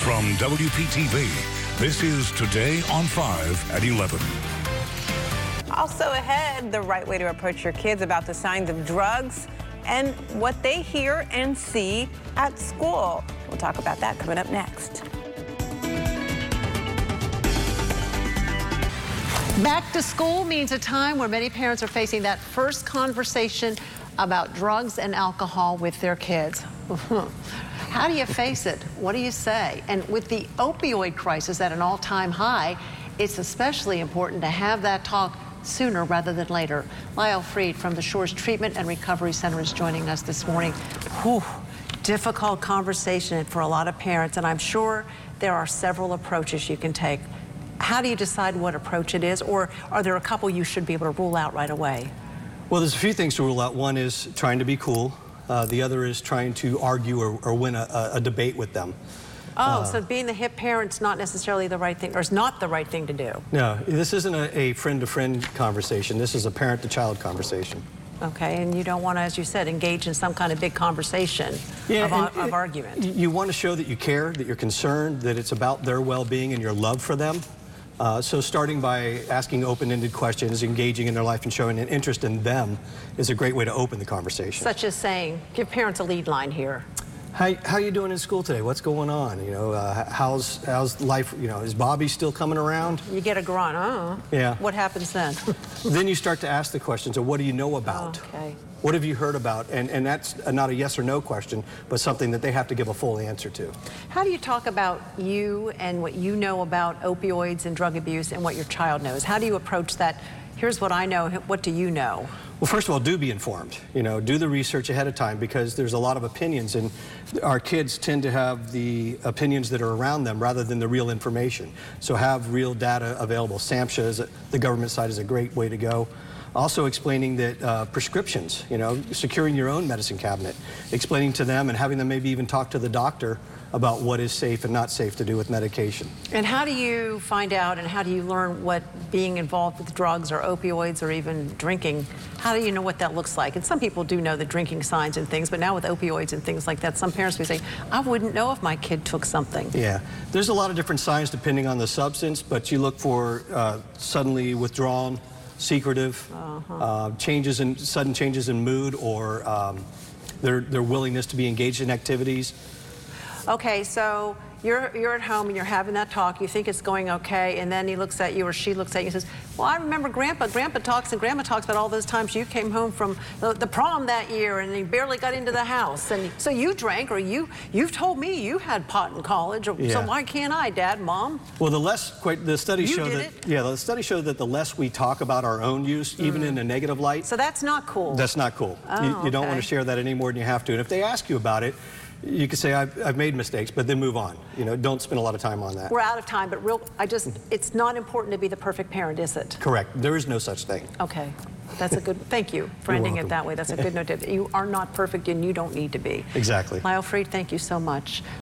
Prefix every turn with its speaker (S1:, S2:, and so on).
S1: From WPTV, this is Today on 5 at 11.
S2: Also ahead, the right way to approach your kids about the signs of drugs and what they hear and see at school. We'll talk about that coming up next.
S3: Back to school means a time where many parents are facing that first conversation about drugs and alcohol with their kids. How do you face it? What do you say? And with the opioid crisis at an all-time high, it's especially important to have that talk sooner rather than later. Lyle Fried from the Shores Treatment and Recovery Center is joining us this morning. Whew, difficult conversation for a lot of parents, and I'm sure there are several approaches you can take. How do you decide what approach it is, or are there a couple you should be able to rule out right away?
S4: Well, there's a few things to rule out. One is trying to be cool. The other is trying to argue or win a debate with them.
S3: Oh, so being the hip parent's not necessarily the right thing, or is not the right thing to do?
S4: No, this isn't a friend-to-friend conversation. This is a parent-to-child conversation.
S3: Okay, and you don't want to, as you said, engage in some kind of big conversation of argument.
S4: You want to show that you care, that you're concerned, that it's about their well-being and your love for them. So starting by asking open-ended questions, engaging in their life and showing an interest in them is a great way to open the conversation.
S3: Such as saying, give parents a lead line here.
S4: How you doing in school today? What's going on? You know, how's life? You know, is Bobby still coming around?
S3: You get a grunt, oh.
S4: Yeah.
S3: What happens then?
S4: Then you start to ask the questions of what do you know about?
S3: Okay.
S4: What have you heard about? And that's not a yes or no question, but something that they have to give a full answer to.
S3: How do you talk about you and what you know about opioids and drug abuse and what your child knows? How do you approach that? Here's what I know, what do you know?
S4: Well, first of all, do be informed. You know, do the research ahead of time, because there's a lot of opinions, and our kids tend to have the opinions that are around them rather than the real information. So have real data available. SAMHSA, the government side, is a great way to go. Also explaining that prescriptions, you know, securing your own medicine cabinet, explaining to them and having them maybe even talk to the doctor about what is safe and not safe to do with medication.
S3: And how do you find out and how do you learn what being involved with drugs or opioids or even drinking, how do you know what that looks like? And some people do know the drinking signs and things, but now with opioids and things like that, some parents may say, I wouldn't know if my kid took something.
S4: Yeah, there's a lot of different signs depending on the substance, but you look for suddenly withdrawn, secretive, sudden changes in mood, or their willingness to be engaged in activities.
S3: Okay, so you're at home and you're having that talk, you think it's going okay, and then he looks at you or she looks at you and says, well, I remember Grandpa talks about all those times you came home from the prom that year and you barely got into the house, and so you drank, or you've told me you had pot in college, or, so why can't I, Dad, Mom?
S4: Well, the studies show that the less we talk about our own use, even in a negative light.
S3: So that's not cool.
S4: That's not cool.
S3: Oh,
S4: you don't want to share that any more than you have to. And if they ask you about it, you can say, I've made mistakes, but then move on. You know, don't spend a lot of time on that.
S3: We're out of time, but it's not important to be the perfect parent, is it?
S4: Correct. There is no such thing.
S3: Okay. That's a good, thank you for ending it that way. That's a good note. You are not perfect and you don't need to be.
S4: Exactly.
S3: Lyle Fried, thank you so much.